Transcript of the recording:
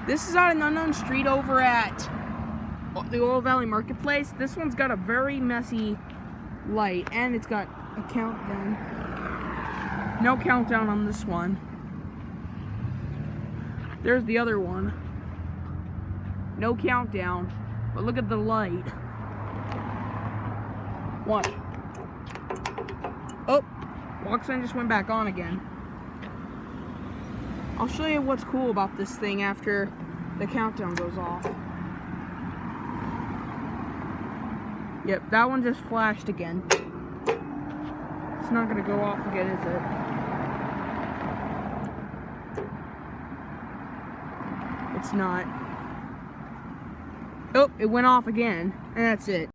This is on an unknown street over at the Oil Valley Marketplace. This one's got a very messy light, and it's got a countdown. No countdown on this one. There's the other one. No countdown, but look at the light. One. Oh, walk sign just went back on again. I'll show you what's cool about this thing after the countdown goes off. Yep, that one just flashed again. It's not gonna go off again, is it? It's not. Oh, it went off again, and that's it.